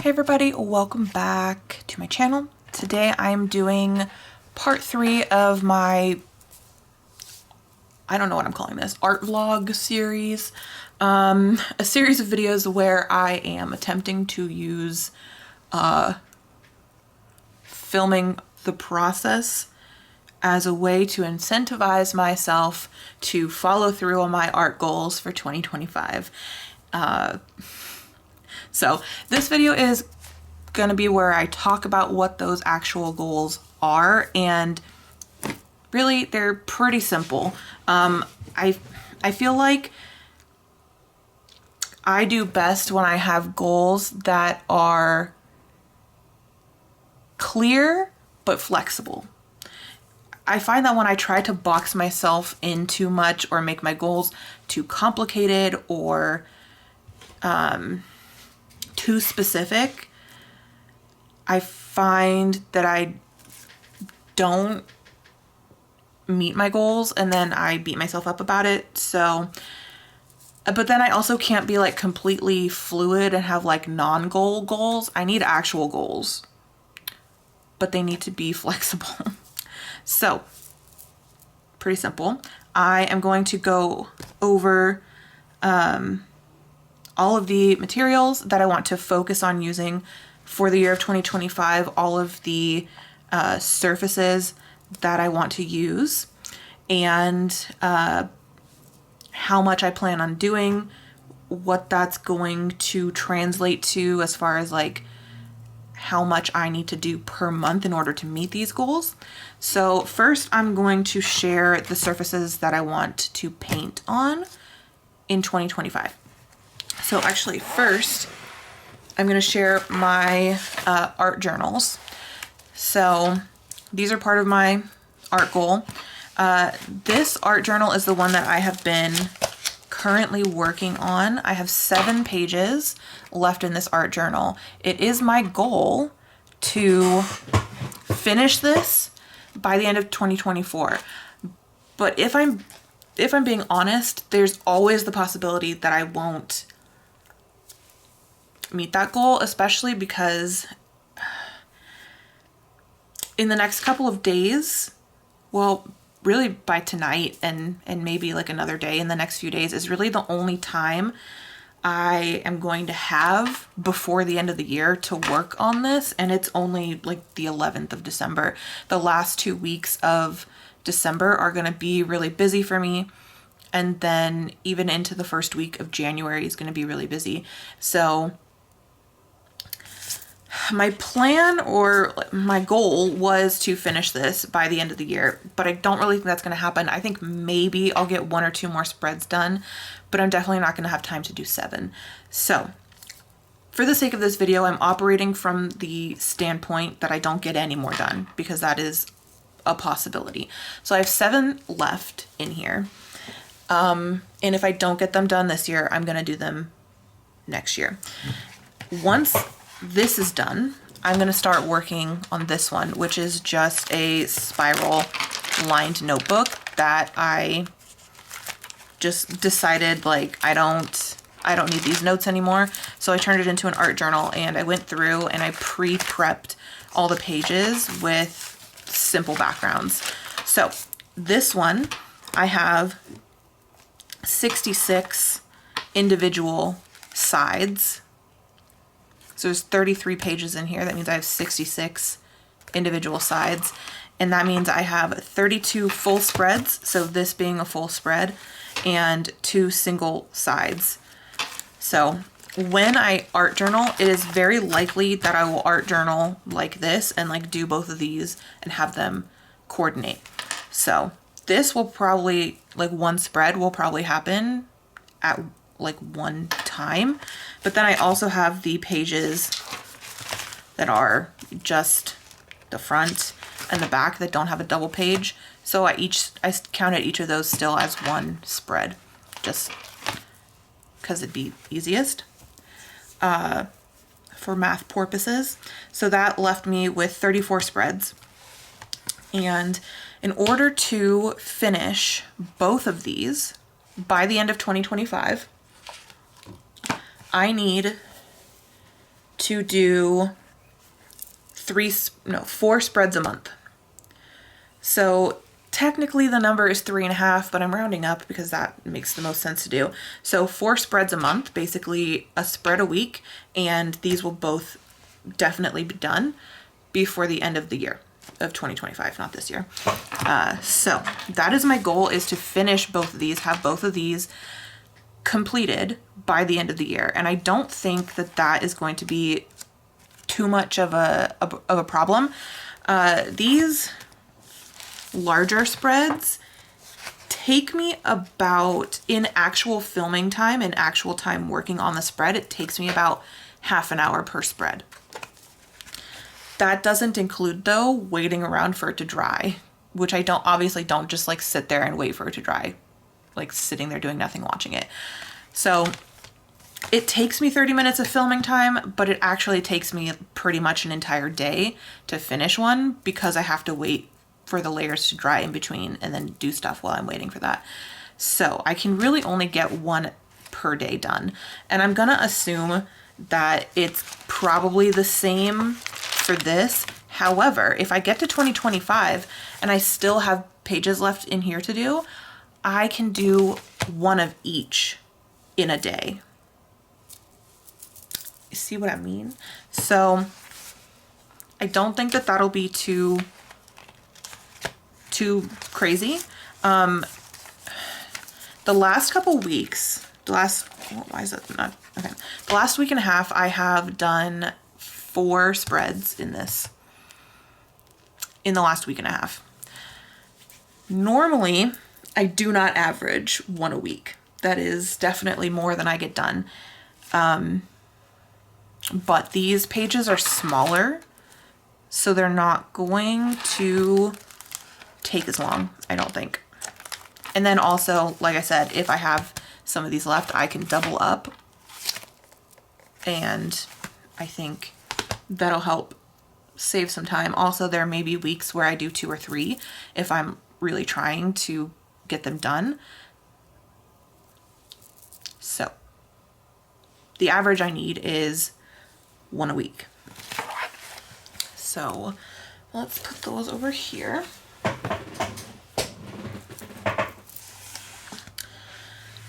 Hey everybody, welcome back to my channel. Today I'm doing part 3 of my, I don't know what I'm calling this, art vlog series. A series of videos where I am attempting to use filming the process as a way to incentivize myself to follow through on my art goals for 2025. So this video is gonna be where I talk about what those actual goals are, and really they're pretty simple. I feel like I do best when I have goals that are clear but flexible. I find that when I try to box myself in too much or make my goals too complicated or too specific, I find that I don't meet my goals and then I beat myself up about it. So, but then I also can't be like completely fluid and have like non-goal goals. I need actual goals, but they need to be flexible. So, pretty simple. I am going to go over all of the materials that I want to focus on using for the year of 2025, all of the surfaces that I want to use, and how much I plan on doing, what that's going to translate to as far as like how much I need to do per month in order to meet these goals. So first I'm going to share the surfaces that I want to paint on in 2025. So actually first, I'm going to share my art journals. So these are part of my art goal. This art journal is the one that I have been currently working on. I have 7 pages left in this art journal. It is my goal to finish this by the end of 2024. But if I'm being honest, there's always the possibility that I won't meet that goal, especially because in the next couple of days, well, really by tonight and maybe like another day in the next few days is really the only time I am going to have before the end of the year to work on this, and it's only like the 11th of December. The last 2 weeks of December are going to be really busy for me, and then even into the first week of January is going to be really busy. So my plan or my goal was to finish this by the end of the year, but I don't really think that's going to happen. I think maybe I'll get 1 or 2 more spreads done, but I'm definitely not going to have time to do 7. So for the sake of this video, I'm operating from the standpoint that I don't get any more done, because that is a possibility. So I have 7 left in here. And if I don't get them done this year, I'm going to do them next year. Once this is done, I'm going to start working on this one, which is just a spiral lined notebook that I just decided like I don't need these notes anymore. So I turned it into an art journal, and I went through and I pre-prepped all the pages with simple backgrounds. So this one, I have 66 individual sides. So there's 33 pages in here. That means I have 66 individual sides. And that means I have 32 full spreads, so this being a full spread, and 2 single sides. So when I art journal, it is very likely that I will art journal like this and like do both of these and have them coordinate. So this will probably, like one spread will probably happen at like one time, but then I also have the pages that are just the front and the back that don't have a double page. So I counted each of those still as one spread, just because it'd be easiest for math purposes. So that left me with 34 spreads. And in order to finish both of these by the end of 2025, I need to do 4 spreads a month. So technically the number is 3.5, but I'm rounding up because that makes the most sense to do. So 4 spreads a month, basically a spread a week, and these will both definitely be done before the end of the year of 2025, not this year. So that is my goal, is to finish both of these, have both of these completed by the end of the year. And I don't think that that is going to be too much of a problem. These larger spreads take me about, in actual filming time and actual time working on the spread, it takes me about half an hour per spread. That doesn't include, though, waiting around for it to dry, which I obviously don't just like sit there and wait for it to dry, like sitting there doing nothing watching it. So it takes me 30 minutes of filming time, but it actually takes me pretty much an entire day to finish one, because I have to wait for the layers to dry in between and then do stuff while I'm waiting for that. So I can really only get one per day done. And I'm gonna assume that it's probably the same for this. However, if I get to 2025 and I still have pages left in here to do, I can do one of each in a day. You see what I mean? So I don't think that that'll be too crazy. The last couple weeks, why is that not, okay. The last week and a half, I have done 4 spreads in the last week and a half. Normally, I do not average 1 a week. That is definitely more than I get done. But these pages are smaller, so they're not going to take as long, I don't think. And then also, like I said, if I have some of these left, I can double up, and I think that'll help save some time. Also, there may be weeks where I do 2 or 3 if I'm really trying to get them done. So the average I need is 1 a week. So let's put those over here.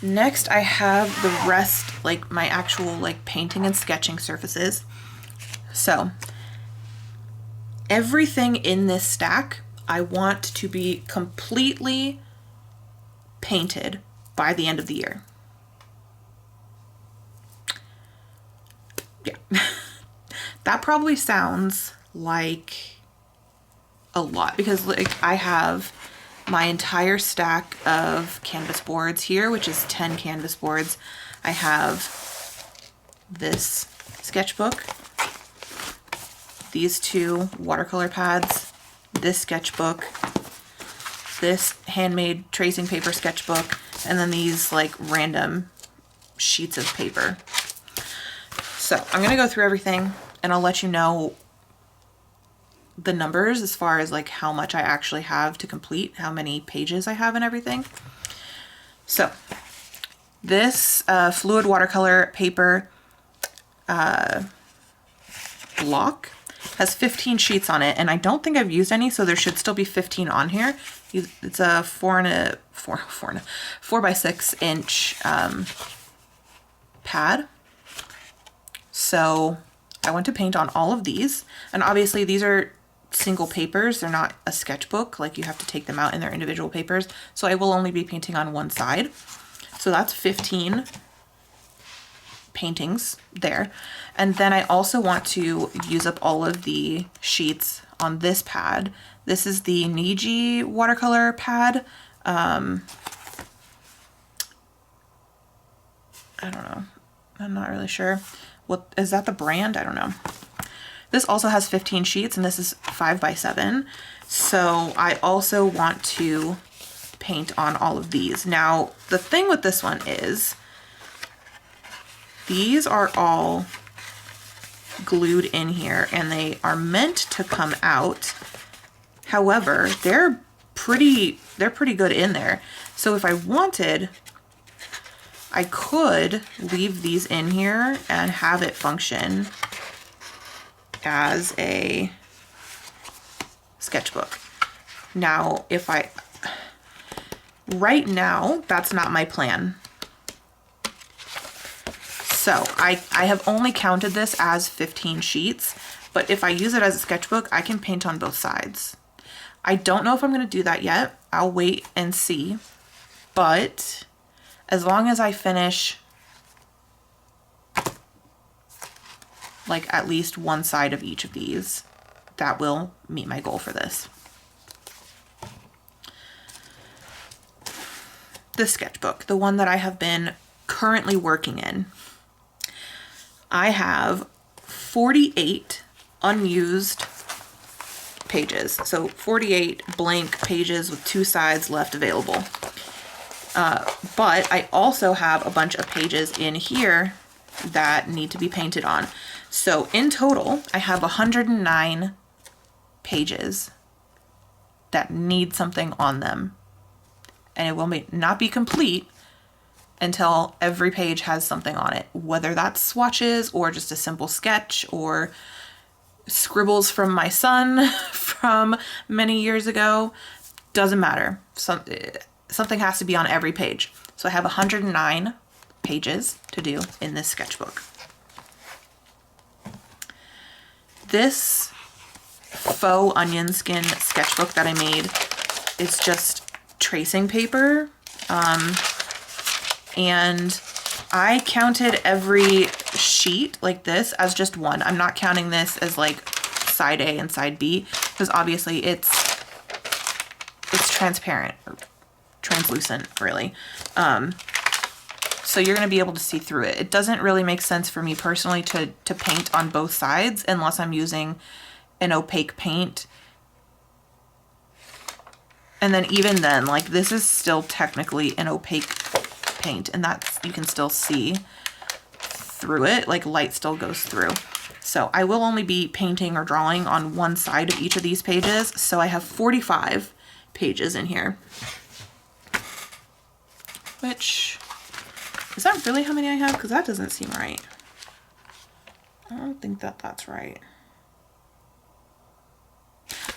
Next, I have the rest, like my actual like painting and sketching surfaces. So everything in this stack, I want to be completely painted by the end of the year. Yeah. That probably sounds like a lot, because like I have my entire stack of canvas boards here, which is 10 canvas boards. I have this sketchbook, these 2 watercolor pads, this sketchbook, this handmade tracing paper sketchbook, and then these like random sheets of paper. So I'm gonna go through everything and I'll let you know the numbers as far as like how much I actually have to complete, how many pages I have and everything. So this fluid watercolor paper block has 15 sheets on it, and I don't think I've used any, so there should still be 15 on here. It's a 4x6 inch pad. So I want to paint on all of these, and obviously these are single papers. They're not a sketchbook, like you have to take them out in their individual papers. So I will only be painting on one side. So that's 15 paintings there. And then I also want to use up all of the sheets on this pad. This is the Niji watercolor pad. I don't know. I'm not really sure. What is that, the brand? I don't know. This also has 15 sheets, and this is 5x7. So I also want to paint on all of these. Now, the thing with this one is these are all glued in here and they are meant to come out. However, they're pretty good in there. So if I wanted, I could leave these in here and have it function as a sketchbook. Now, right now, that's not my plan. So I have only counted this as 15 sheets, but if I use it as a sketchbook, I can paint on both sides. I don't know if I'm going to do that yet. I'll wait and see. But as long as I finish like at least one side of each of these, that will meet my goal for this. The sketchbook, the one that I have been currently working in, I have 48 unused pages. So 48 blank pages with 2 sides left available. But I also have a bunch of pages in here that need to be painted on. So in total, I have 109 pages that need something on them. And it will not be complete until every page has something on it, whether that's swatches or just a simple sketch or scribbles from my son from many years ago. Doesn't matter. Something has to be on every page. So I have 109 pages to do in this sketchbook. This faux onion skin sketchbook that I made is just tracing paper. And I counted every sheet like this as just one. I'm not counting this as like side A and side B because obviously it's transparent or translucent really. So you're going to be able to see through it. It doesn't really make sense for me personally to paint on both sides unless I'm using an opaque paint. And then even then, like this is still technically an opaque paint and you can still see through it, like light still goes through. So I will only be painting or drawing on one side of each of these pages. So I have 45 pages in here, which is that really how many I have? Because that doesn't seem right. I don't think that's right.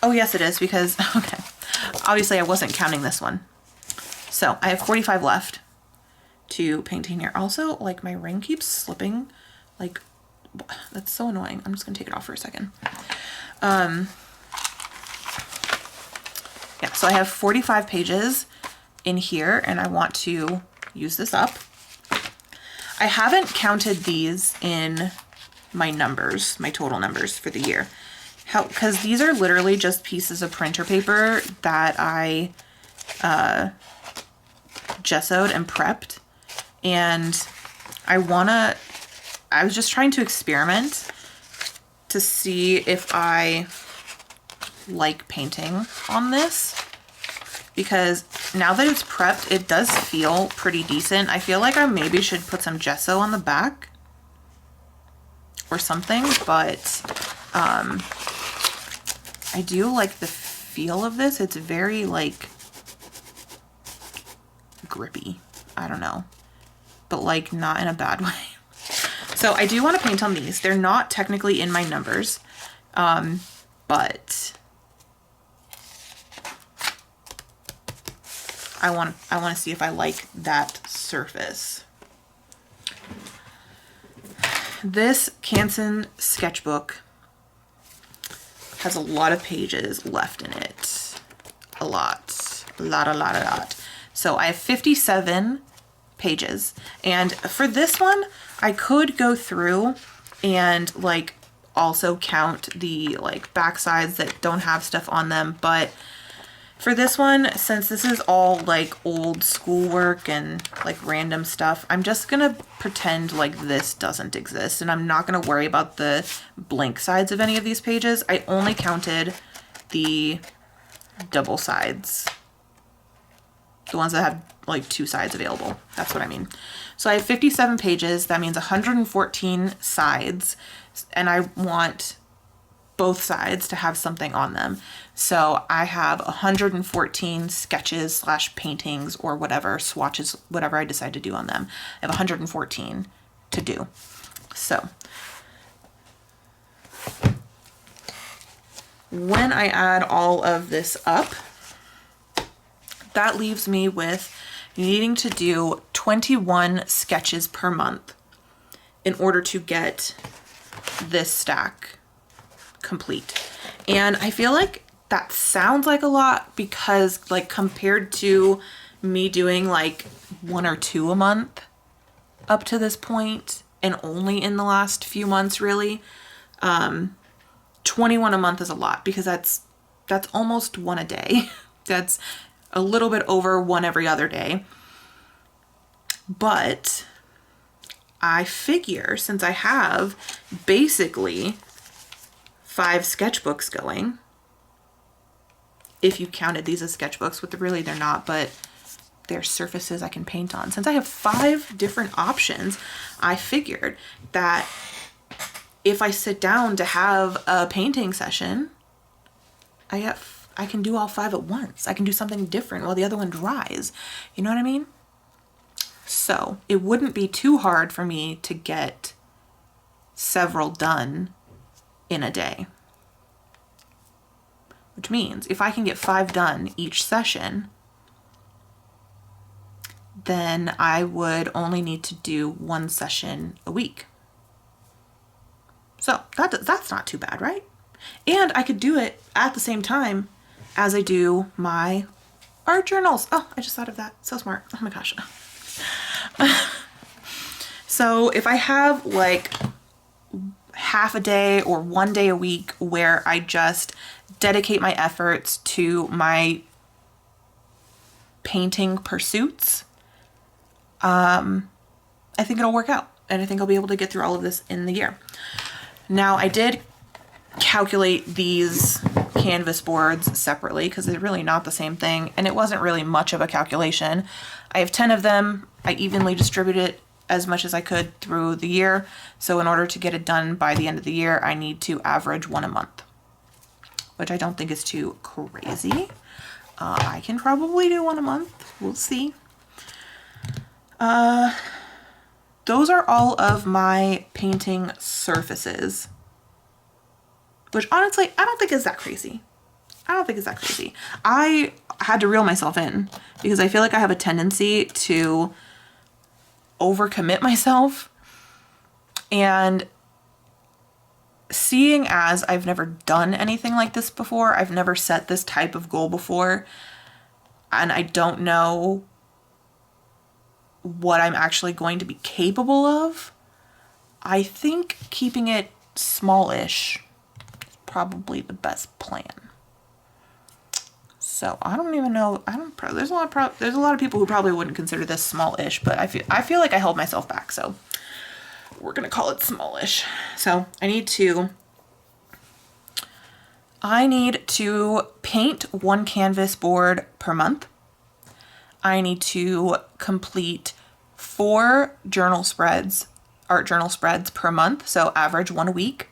Oh yes, it is because, okay. Obviously I wasn't counting this one. So I have 45 left to paint in here. Also, like my ring keeps slipping. Like, that's so annoying. I'm just gonna take it off for a second. Yeah, so I have 45 pages in here and I want to use this up. I haven't counted these in my numbers, my total numbers for the year. Because these are literally just pieces of printer paper that I gessoed and prepped. And I was just trying to experiment to see if I like painting on this. Because now that it's prepped, it does feel pretty decent. I feel like I maybe should put some gesso on the back or something, but I do like the feel of this. It's very like grippy. I don't know, but like not in a bad way. So I do want to paint on these. They're not technically in my numbers, but I want to see if I like that surface. This Canson sketchbook has a lot of pages left in it. A lot. So I have 57 pages. And for this one, I could go through and like also count the like back sides that don't have stuff on them. But for this one, since this is all like old schoolwork and like random stuff, I'm just gonna pretend like this doesn't exist and I'm not gonna worry about the blank sides of any of these pages. I only counted the double sides, the ones that have like 2 sides available. That's what I mean. So I have 57 pages. That means 114 sides, and I want both sides to have something on them. So I have 114 sketches / paintings or whatever, swatches, whatever I decide to do on them. I have 114 to do. So when I add all of this up, that leaves me with needing to do 21 sketches per month in order to get this stack complete. And I feel like that sounds like a lot because, like, compared to me doing like 1 or 2 a month up to this point, and only in the last few months really, 21 a month is a lot because that's almost 1 a day. That's a little bit over 1 every other day. But I figure since I have basically 5 sketchbooks going, if you counted these as sketchbooks, but really they're not, but they're surfaces I can paint on. Since I have 5 different options, I figured that if I sit down to have a painting session, I can do all 5 at once. I can do something different while the other one dries. You know what I mean? So it wouldn't be too hard for me to get several done in a day. Which means if I can get 5 done each session, then I would only need to do 1 session a week. So that's not too bad, right? And I could do it at the same time as I do my art journals. Oh, I just thought of that. So smart. Oh my gosh. So if I have like half a day or 1 day a week where I just dedicate my efforts to my painting pursuits, I think it'll work out, and I think I'll be able to get through all of this in the year. Now, I did calculate these canvas boards separately because they're really not the same thing, and it wasn't really much of a calculation. I have 10 of them. I evenly distributed it as much as I could through the year. So in order to get it done by the end of the year, I need to average 1 a month, which I don't think is too crazy. I can probably do 1 a month. We'll see. Those are all of my painting surfaces, which honestly, I don't think is that crazy. I had to reel myself in because I feel like I have a tendency to overcommit myself, and seeing as I've never done anything like this before, I've never set this type of goal before, and I don't know what I'm actually going to be capable of, I think keeping it smallish is probably the best plan. So I don't even know. There's a lot of people who probably wouldn't consider this smallish, but I feel like I held myself back, so we're gonna call it smallish. So I need to paint 1 canvas board per month. I need to complete 4 art journal spreads per month, so average 1 a week.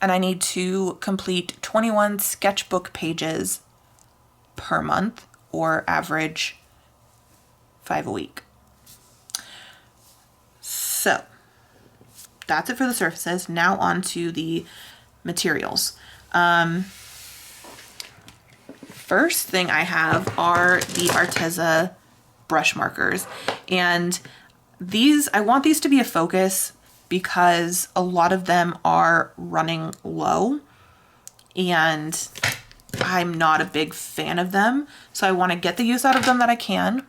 And I need to complete 21 sketchbook pages per month, or average 5 a week. So that's it for the surfaces. Now on to the materials. First thing I have are the Arteza brush markers, and I want these to be a focus because a lot of them are running low and I'm not a big fan of them. So I want to get the use out of them that I can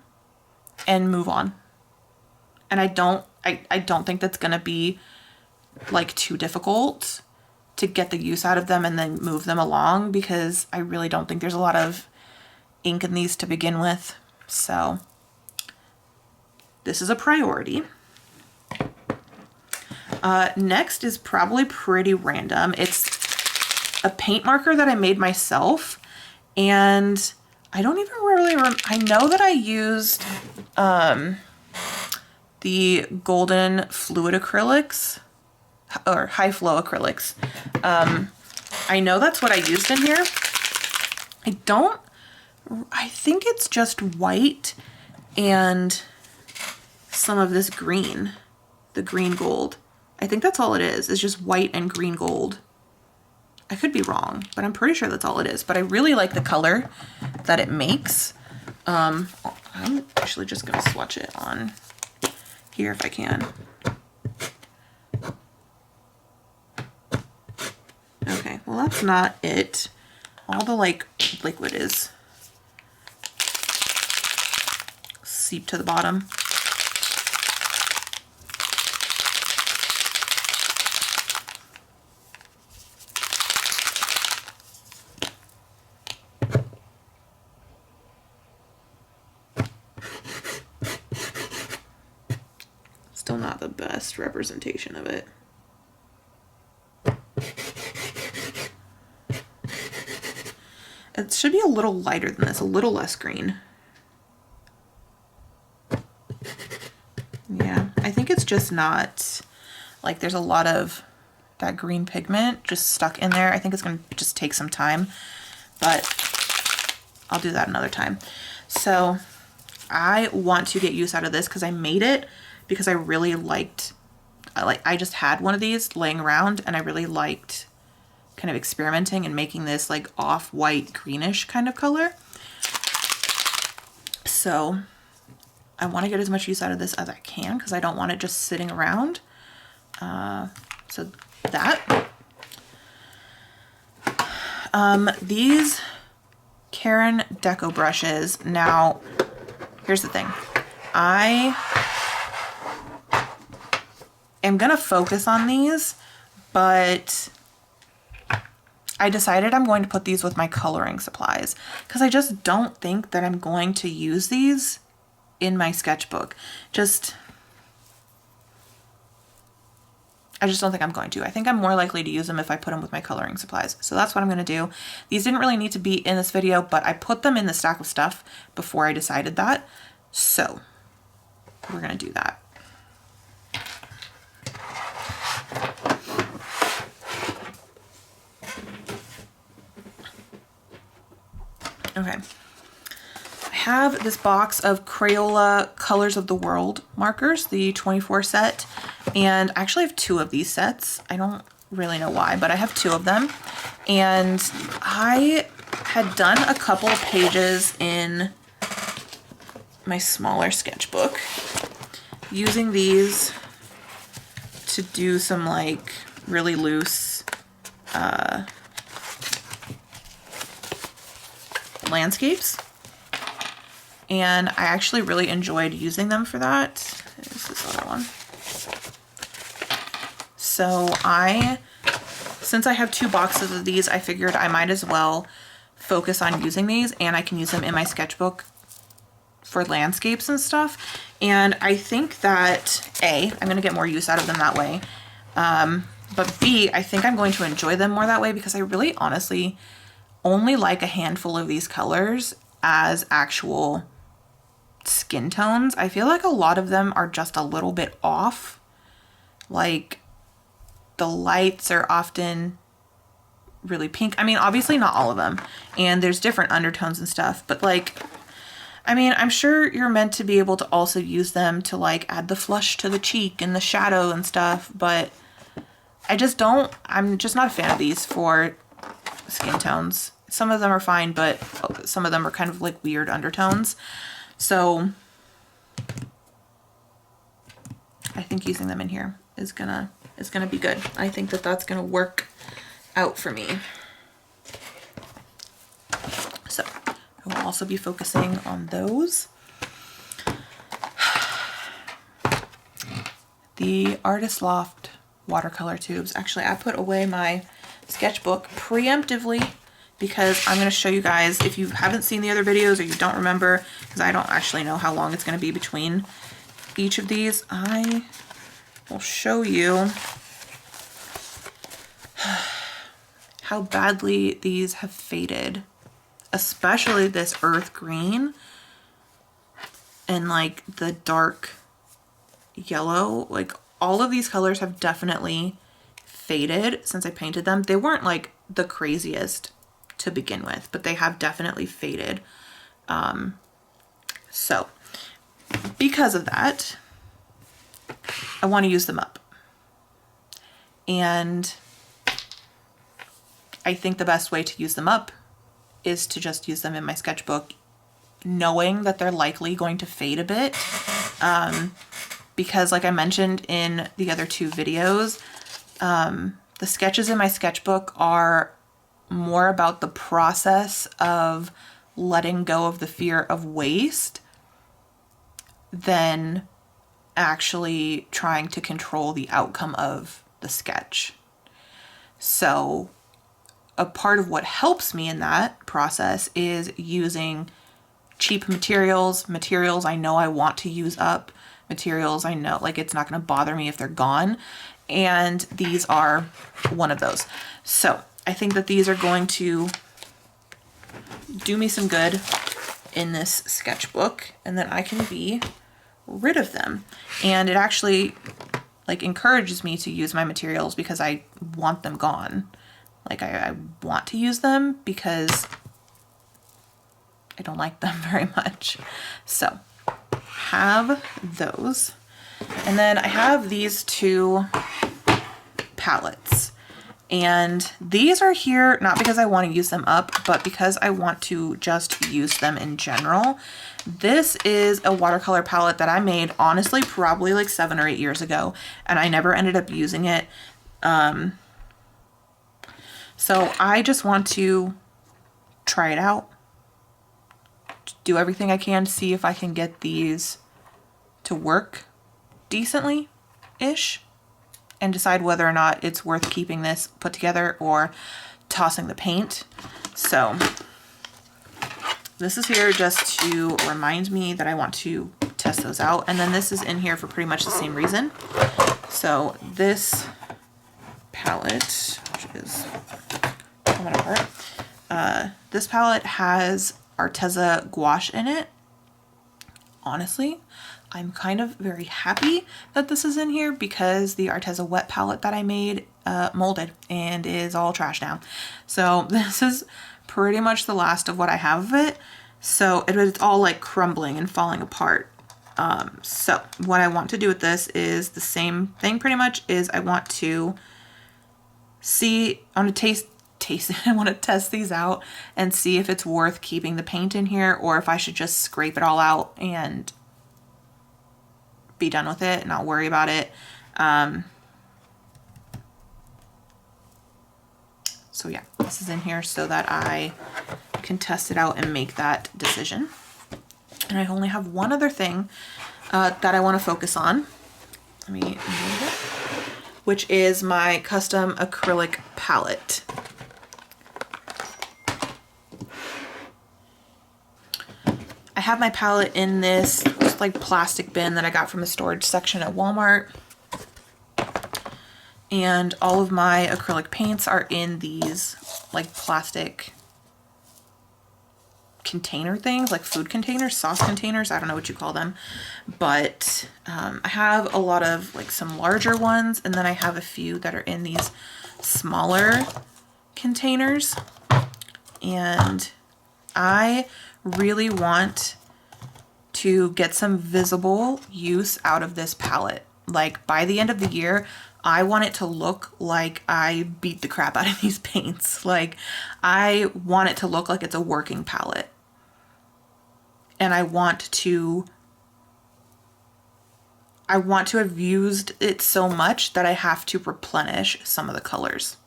and move on. And I don't think that's going to be like too difficult to get the use out of them and then move them along, because I really don't think there's a lot of ink in these to begin with. So this is a priority. Next is probably pretty random. It's a paint marker that I made myself, and I don't even really I know that I used the golden fluid acrylics or high flow acrylics. I know that's what I used in here. I think it's just white and some of this green, the green gold. I think that's all it is. It's just white and green gold. I could be wrong, but I'm pretty sure that's all it is. But I really like the color that it makes. I'm actually just gonna swatch it on here if I can. Okay, well that's not it. All the like liquid is seeped to the bottom. Still not the best representation of it. It should be a little lighter than this, a little less green. Yeah, I think it's just not, like there's a lot of that green pigment just stuck in there. I think it's gonna just take some time, but I'll do that another time. So I want to get use out of this because I made it because I really liked, I just had one of these laying around and I really liked kind of experimenting and making this like off-white greenish kind of color. So I want to get as much use out of this as I can because I don't want it just sitting around. So that. These Karen Deco brushes. Now, here's the thing. I am gonna focus on these, but I decided I'm going to put these with my coloring supplies because I just don't think that I'm going to use these in my sketchbook. I just don't think I'm going to. I think I'm more likely to use them if I put them with my coloring supplies. So that's what I'm going to do. These didn't really need to be in this video, but I put them in the stack of stuff before I decided that. So we're going to do that. Okay. I have this box of Crayola Colors of the World markers, the 24 set, and I actually have 2 of these sets. I don't really know why, but I have 2 of them. And I had done a couple of pages in my smaller sketchbook using these to do some like really loose landscapes, and I actually really enjoyed using them for that. There's this other one. So since I have 2 boxes of these, I figured I might as well focus on using these, and I can use them in my sketchbook for landscapes and stuff. And I think that A, I'm going to get more use out of them that way, but B, I think I'm going to enjoy them more that way because I really honestly only like a handful of these colors as actual skin tones. I feel like a lot of them are just a little bit off. Like the lights are often really pink. I mean, obviously not all of them, and there's different undertones and stuff, but like, I mean, I'm sure you're meant to be able to also use them to like add the flush to the cheek and the shadow and stuff, but I'm just not a fan of these for skin tones. Some of them are fine, but some of them are kind of like weird undertones. So I think using them in here is gonna be good. I think that that's gonna work out for me. So I will also be focusing on those. The Artist Loft watercolor tubes. Actually, I put away my sketchbook preemptively because I'm going to show you guys, if you haven't seen the other videos or you don't remember, because I don't actually know how long it's going to be between each of these, I will show you how badly these have faded, especially this earth green and like the dark yellow. Like all of these colors have definitely faded since I painted them. They weren't like the craziest to begin with, but they have definitely faded. So because of that, I want to use them up. And I think the best way to use them up is to just use them in my sketchbook, knowing that they're likely going to fade a bit. Because like I mentioned in the other two videos, the sketches in my sketchbook are more about the process of letting go of the fear of waste than actually trying to control the outcome of the sketch. So a part of what helps me in that process is using cheap materials I know I want to use up, materials I know like it's not going to bother me if they're gone, and these are one of those. So I think that these are going to do me some good in this sketchbook, and then I can be rid of them. And it actually like encourages me to use my materials because I want them gone. Like I want to use them because I don't like them very much. So have those. And then I have these two palettes. And these are here not because I want to use them up, but because I want to just use them in general. This is a watercolor palette that I made, honestly, probably like 7 or 8 years ago, and I never ended up using it. So I just want to try it out, do everything I can to see if I can get these to work decently-ish, and decide whether or not it's worth keeping this put together or tossing the paint. So this is here just to remind me that I want to test those out. And then this is in here for pretty much the same reason. So this palette, which is coming apart, this palette has Arteza gouache in it. Honestly, I'm kind of very happy that this is in here because the Arteza wet palette that I made molded and is all trash now. So this is pretty much the last of what I have of it. So it's all like crumbling and falling apart. So what I want to do with this is the same thing pretty much. Is I want to see, I want to taste it. I want to test these out and see if it's worth keeping the paint in here or if I should just scrape it all out and be done with it and not worry about it. So yeah, this is in here so that I can test it out and make that decision. And I only have one other thing that I want to focus on. Let me move it, which is my custom acrylic palette. I have my palette in this just like plastic bin that I got from the storage section at Walmart. And all of my acrylic paints are in these like plastic container things, like food containers, sauce containers, I don't know what you call them. But I have a lot of like some larger ones, and then I have a few that are in these smaller containers. And I really want to get some visible use out of this palette. Like by the end of the year, I want it to look like I beat the crap out of these paints. Like I want it to look like it's a working palette. And I want to have used it so much that I have to replenish some of the colors.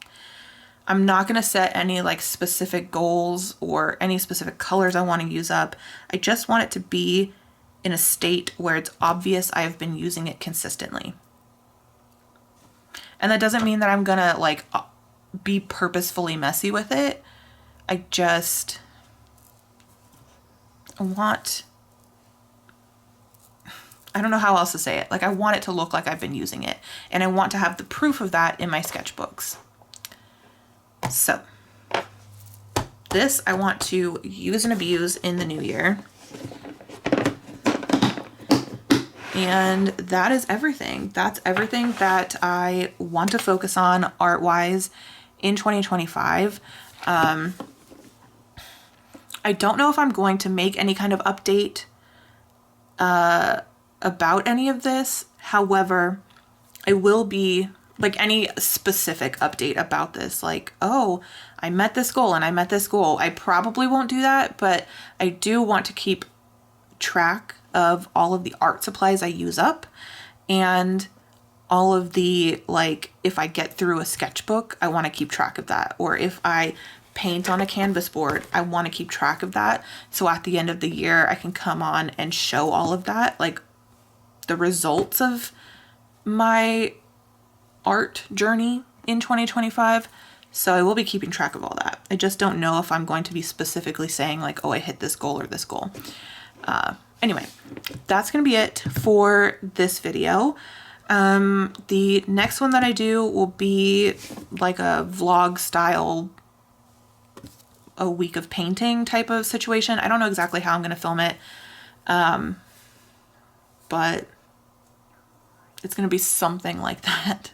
I'm not going to set any like specific goals or any specific colors I want to use up. I just want it to be in a state where it's obvious I've been using it consistently. And that doesn't mean that I'm going to like be purposefully messy with it. I don't know how else to say it. Like I want it to look like I've been using it, and I want to have the proof of that in my sketchbooks. So this I want to use and abuse in the new year. And that is everything. That's everything that I want to focus on art-wise in 2025. I don't know if I'm going to make any kind of update about any of this. However, I will be like any specific update about this, like, oh, I met this goal and I met this goal. I probably won't do that, but I do want to keep track of all of the art supplies I use up, and all of the, like, if I get through a sketchbook, I want to keep track of that. Or if I paint on a canvas board, I want to keep track of that. So at the end of the year, I can come on and show all of that, like the results of my art journey in 2025. So I will be keeping track of all that. I just don't know if I'm going to be specifically saying like, oh, I hit this goal or this goal. Anyway, that's going to be it for this video. The next one that I do will be like a vlog style, a week of painting type of situation. I don't know exactly how I'm going to film it. But it's going to be something like that.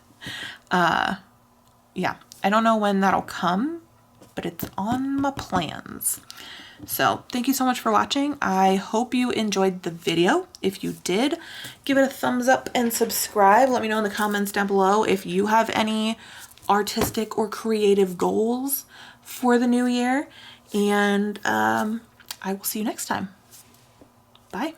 Yeah, I don't know when that'll come, but it's on my plans. So thank you so much for watching. I hope you enjoyed the video. If you did, give it a thumbs up and subscribe. Let me know in the comments down below if you have any artistic or creative goals for the new year. And I will see you next time. Bye.